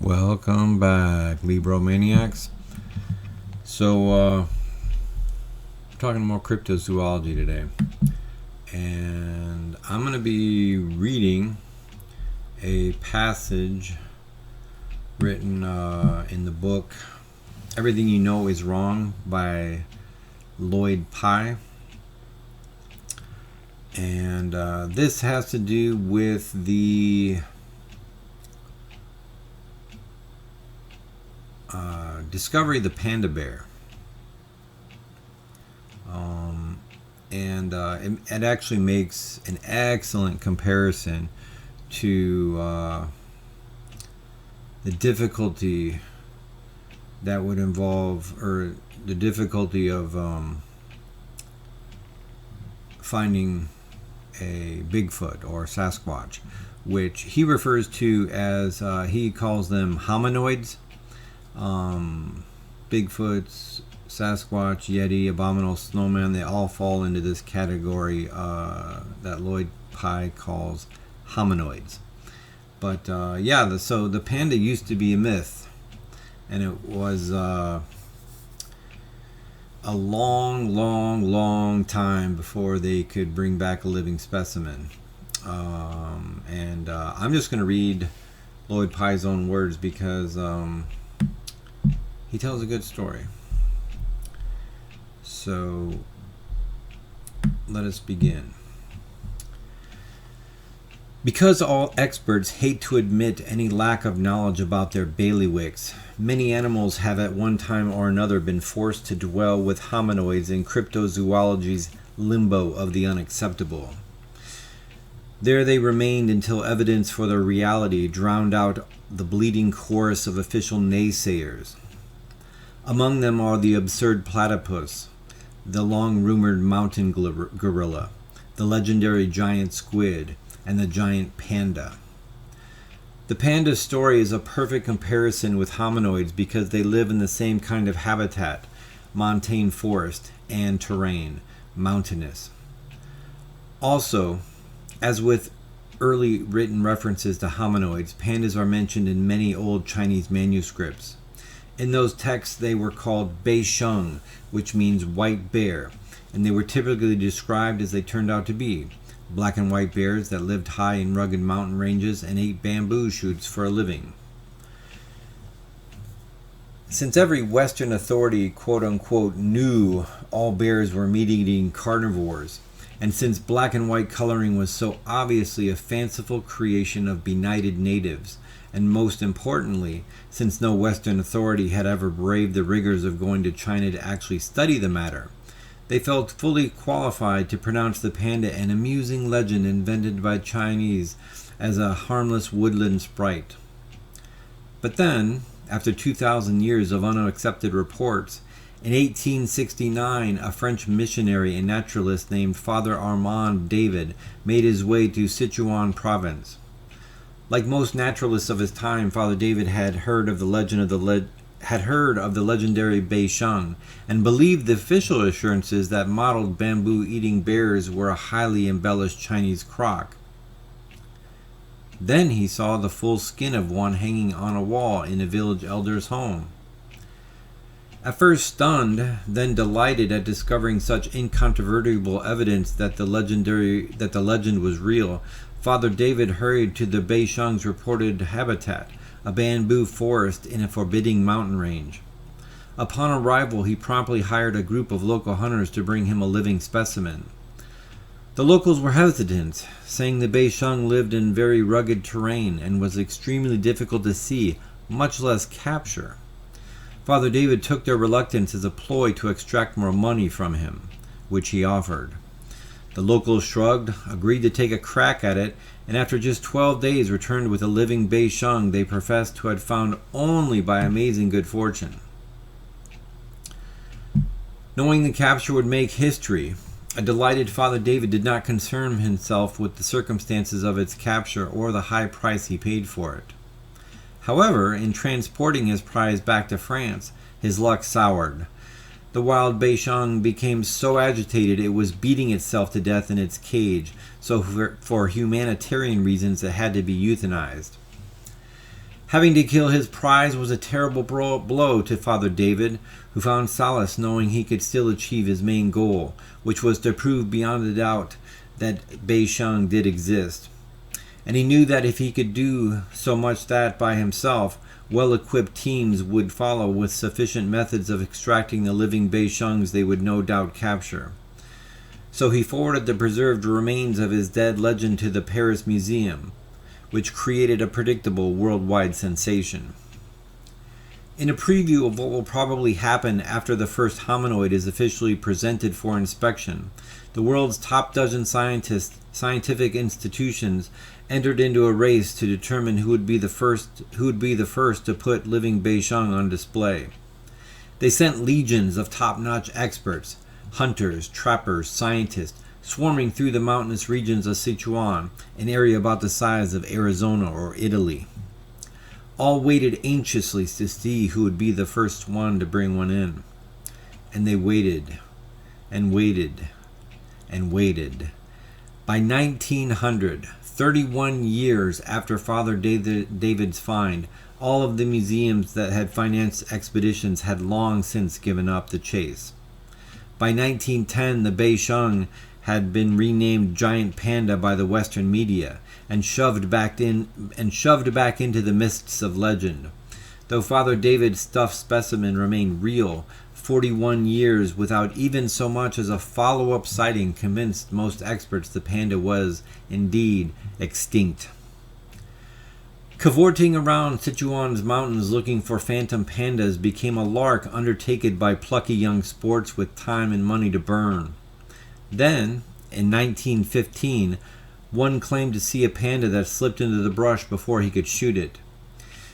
Welcome back, Libromaniacs. So, talking more cryptozoology today. And I'm going to be reading a passage written in the book Everything You Know Is Wrong by Lloyd Pye. And this has to do with the discovery of the panda bear. It actually makes an excellent comparison to the difficulty that would involve, or the difficulty of finding a Bigfoot or Sasquatch, which he refers to as, he calls them hominoids. Bigfoots, Sasquatch, Yeti, Abominable Snowman, they all fall into this category that Lloyd Pye calls hominoids. But so the panda used to be a myth, and it was a long time before they could bring back a living specimen. I'm just going to read Lloyd Pye's own words because he tells a good story. So let us begin. Because all experts hate to admit any lack of knowledge about their bailiwicks, many animals have at one time or another been forced to dwell with hominoids in cryptozoology's limbo of the unacceptable. There they remained until evidence for their reality drowned out the bleating chorus of official naysayers. Among them are the absurd platypus, the long-rumored mountain gorilla, the legendary giant squid, and the giant panda. The panda story is a perfect comparison with hominoids because they live in the same kind of habitat, montane forest, and terrain, mountainous. Also, as with early written references to hominoids, pandas are mentioned in many old Chinese manuscripts. In those texts, they were called bei sheng, which means white bear, and they were typically described as they turned out to be: black and white bears that lived high in rugged mountain ranges and ate bamboo shoots for a living. Since every Western authority, quote-unquote, knew all bears were meat-eating carnivores, and since black and white coloring was so obviously a fanciful creation of benighted natives, and most importantly, since no Western authority had ever braved the rigors of going to China to actually study the matter, they felt fully qualified to pronounce the panda an amusing legend invented by Chinese as a harmless woodland sprite. But then, after 2,000 years of unaccepted reports, in 1869 a French missionary and naturalist named Father Armand David made his way to Sichuan province. Like most naturalists of his time, Father David had heard of the legendary bei sheng and believed the official assurances that mottled bamboo-eating bears were a highly embellished Chinese crock. Then he saw the full skin of one hanging on a wall in a village elder's home. At first stunned, then delighted at discovering such incontrovertible evidence that the legend was real, Father David hurried to the bei sheng's reported habitat, a bamboo forest in a forbidding mountain range. Upon arrival, he promptly hired a group of local hunters to bring him a living specimen. The locals were hesitant, saying the bei sheng lived in very rugged terrain and was extremely difficult to see, much less capture. Father David took their reluctance as a ploy to extract more money from him, which he offered. The locals shrugged, agreed to take a crack at it, and after just 12 days returned with a living bei sheng they professed to have found only by amazing good fortune. Knowing the capture would make history, a delighted Father David did not concern himself with the circumstances of its capture or the high price he paid for it. However, in transporting his prize back to France, his luck soured. The wild bei sheng became so agitated it was beating itself to death in its cage, so for humanitarian reasons it had to be euthanized. Having to kill his prize was a terrible blow to Father David, who found solace knowing he could still achieve his main goal, which was to prove beyond a doubt that Beisheng did exist. And he knew that if he could do so much that by himself, well-equipped teams would follow with sufficient methods of extracting the living Beishengs they would no doubt capture. So he forwarded the preserved remains of his dead legend to the Paris Museum, which created a predictable worldwide sensation. In a preview of what will probably happen after the first hominoid is officially presented for inspection, the world's top dozen scientific institutions entered into a race to determine who would be the first to put living Beisheng on display. They sent legions of top-notch experts, hunters, trappers, scientists, swarming through the mountainous regions of Sichuan, an area about the size of Arizona or Italy. All waited anxiously to see who would be the first one to bring one in. And they waited, and waited, and waited. By 1900, 31 years after Father David's find, all of the museums that had financed expeditions had long since given up the chase. By 1910, the Beisheng had been renamed Giant Panda by the Western media and shoved back into the mists of legend. Though Father David's stuffed specimen remained real, 41 years without even so much as a follow-up sighting convinced most experts the panda was indeed extinct. Cavorting around Sichuan's mountains looking for phantom pandas became a lark undertaken by plucky young sports with time and money to burn. Then, in 1915, one claimed to see a panda that slipped into the brush before he could shoot it.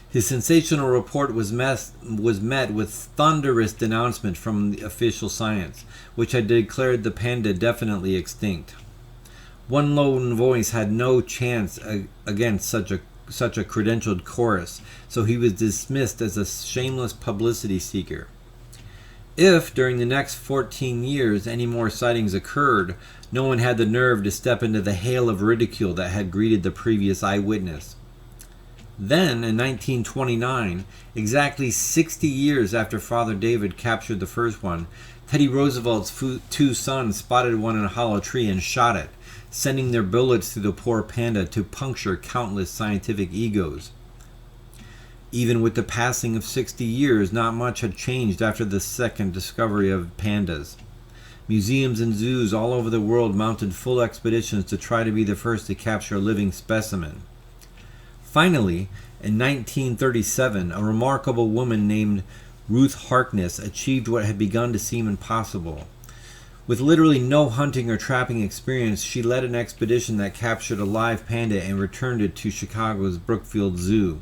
His sensational report was met with thunderous denouncement from the official science, which had declared the panda definitely extinct. One lone voice had no chance against such a credentialed chorus, so he was dismissed as a shameless publicity seeker. If, during the next 14 years, any more sightings occurred, no one had the nerve to step into the hail of ridicule that had greeted the previous eyewitness. Then, in 1929, exactly 60 years after Father David captured the first one, Teddy Roosevelt's two sons spotted one in a hollow tree and shot it, sending their bullets through the poor panda to puncture countless scientific egos. Even with the passing of 60 years, not much had changed after the second discovery of pandas. Museums and zoos all over the world mounted full expeditions to try to be the first to capture a living specimen. Finally, in 1937, a remarkable woman named Ruth Harkness achieved what had begun to seem impossible. With literally no hunting or trapping experience, she led an expedition that captured a live panda and returned it to Chicago's Brookfield Zoo.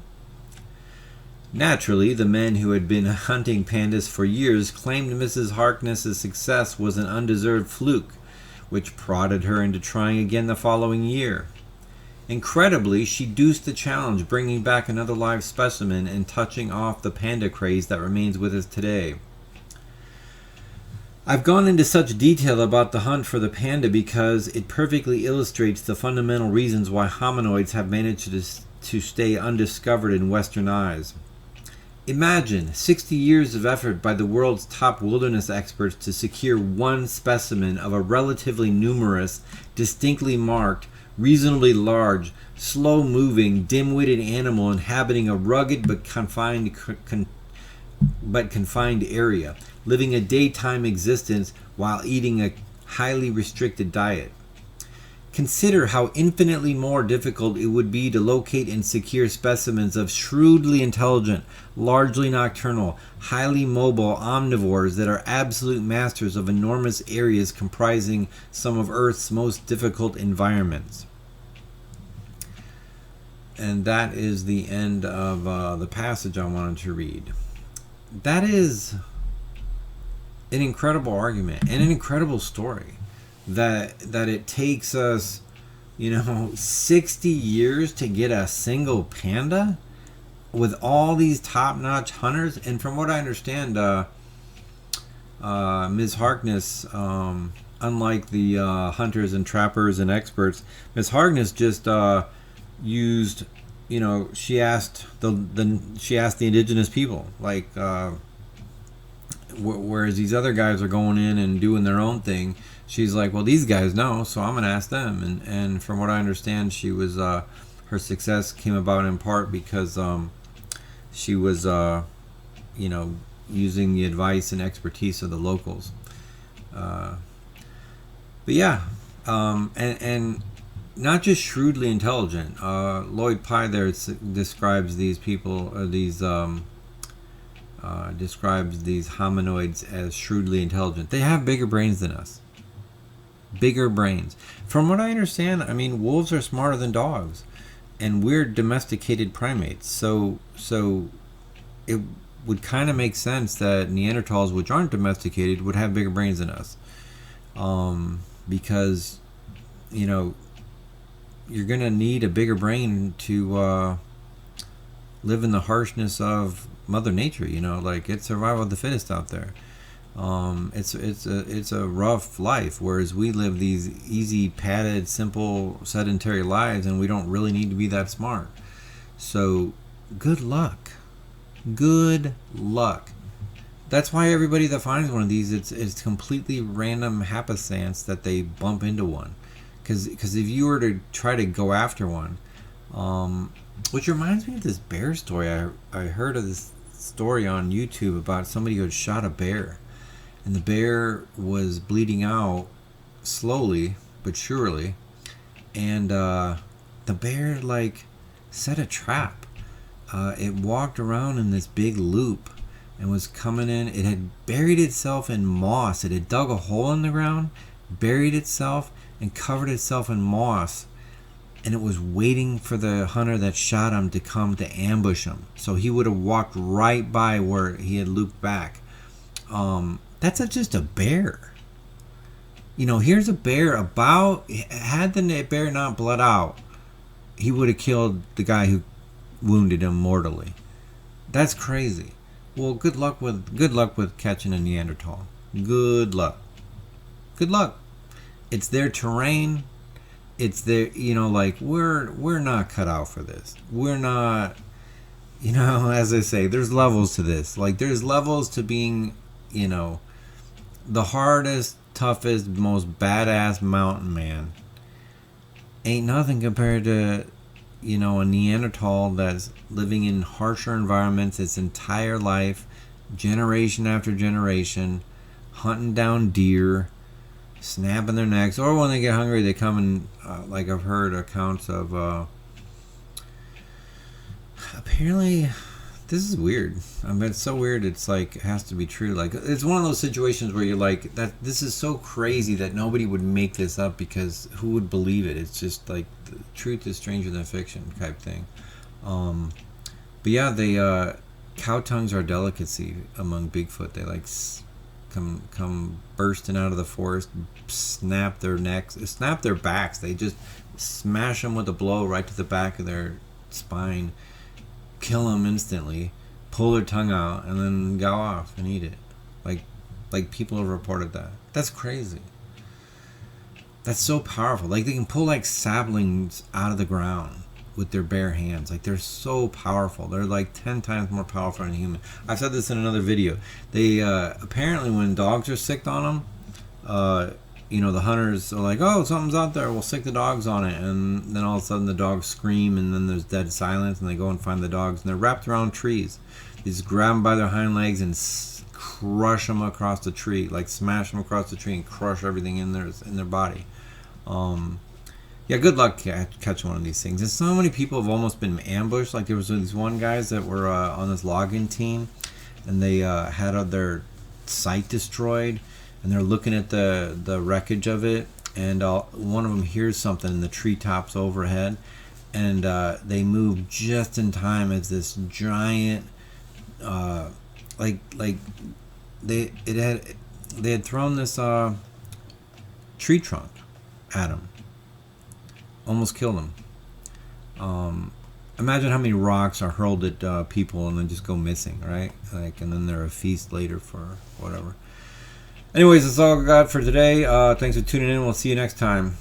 Naturally, the men who had been hunting pandas for years claimed Mrs. Harkness's success was an undeserved fluke, which prodded her into trying again the following year. Incredibly, she deuced the challenge, bringing back another live specimen and touching off the panda craze that remains with us today. I've gone into such detail about the hunt for the panda because it perfectly illustrates the fundamental reasons why hominoids have managed to stay undiscovered in Western eyes. Imagine 60 years of effort by the world's top wilderness experts to secure one specimen of a relatively numerous, distinctly marked, reasonably large, slow-moving, dim-witted animal inhabiting a rugged but confined area, living a daytime existence while eating a highly restricted diet. Consider how infinitely more difficult it would be to locate and secure specimens of shrewdly intelligent, largely nocturnal, highly mobile omnivores that are absolute masters of enormous areas comprising some of Earth's most difficult environments. And that is the end of the passage I wanted to read. That is an incredible argument and an incredible story. That it takes us, 60 years to get a single panda with all these top-notch hunters. And from what I understand, Ms. Harkness, unlike the hunters and trappers and experts, Ms. Harkness just used she asked the indigenous people, like, whereas these other guys are going in and doing their own thing. She's like, well, these guys know, so I'm gonna ask them. And from what I understand, she was her success came about in part because she was using the advice and expertise of the locals. But yeah, and not just shrewdly intelligent. Lloyd Pye there describes these people, describes these hominoids as shrewdly intelligent. They have bigger brains than us. Bigger brains. From what I understand, I mean, wolves are smarter than dogs, and we're domesticated primates. So it would kind of make sense that Neanderthals, which aren't domesticated, would have bigger brains than us. Because, you're going to need a bigger brain to live in the harshness of Mother Nature. Like, it's survival of the fittest out there. It's a rough life, whereas we live these easy, padded, simple, sedentary lives, and we don't really need to be that smart. So, good luck. Good luck. That's why everybody that finds one of these, it's completely random happenstance that they bump into one. Because if you were to try to go after one, which reminds me of this bear story. I heard of this story on YouTube about somebody who had shot a bear, and the bear was bleeding out slowly but surely, and the bear set a trap. It walked around in this big loop and was coming in. It had buried itself in moss. It had dug a hole in the ground, buried itself, and covered itself in moss. And it was waiting for the hunter that shot him to come to ambush him. So he would have walked right by where he had looped back. That's just a bear. Here's a bear had the bear not bled out, he would have killed the guy who wounded him mortally. That's crazy. Well, good luck with catching a Neanderthal. Good luck. Good luck. It's their terrain. It's their, we're not cut out for this. We're not, as I say, there's levels to this. Like, there's levels to being, the hardest, toughest, most badass mountain man. Ain't nothing compared to, a Neanderthal that's living in harsher environments its entire life, generation after generation, hunting down deer, snapping their necks, or when they get hungry, they come and, like I've heard accounts of, apparently, this is weird. I mean, it's so weird, it's like, it has to be true. Like, it's one of those situations where you're like, this is so crazy that nobody would make this up, because who would believe it? It's just like, the truth is stranger than fiction type thing. But yeah, cow tongues are a delicacy among Bigfoot. They come bursting out of the forest, snap their necks, snap their backs. They just smash them with a blow right to the back of their spine, kill them instantly, pull their tongue out, and then go off and eat it. Like people have reported that. That's crazy. That's so powerful. Like, they can pull saplings out of the ground with their bare hands. Like, they're so powerful. They're 10 times more powerful than a human. I've said this in another video. They apparently, when dogs are sicked on them, the hunters are like, oh, something's out there, we'll sick the dogs on it. And then all of a sudden the dogs scream, and then there's dead silence, and they go and find the dogs, and they're wrapped around trees. They just grab them by their hind legs and crush them across the tree, smash them across the tree and crush everything in their body. Yeah, good luck catching one of these things. And so many people have almost been ambushed. Like, there was these one guys that were on this logging team, and they had their site destroyed, and they're looking at the wreckage of it, and one of them hears something in the treetops overhead, and they move just in time as this giant, they had thrown this tree trunk at him. Almost killed him. Imagine how many rocks are hurled at people and then just go missing, right? And then they're a feast later for whatever. Anyways, that's all I got for today. Thanks for tuning in. We'll see you next time.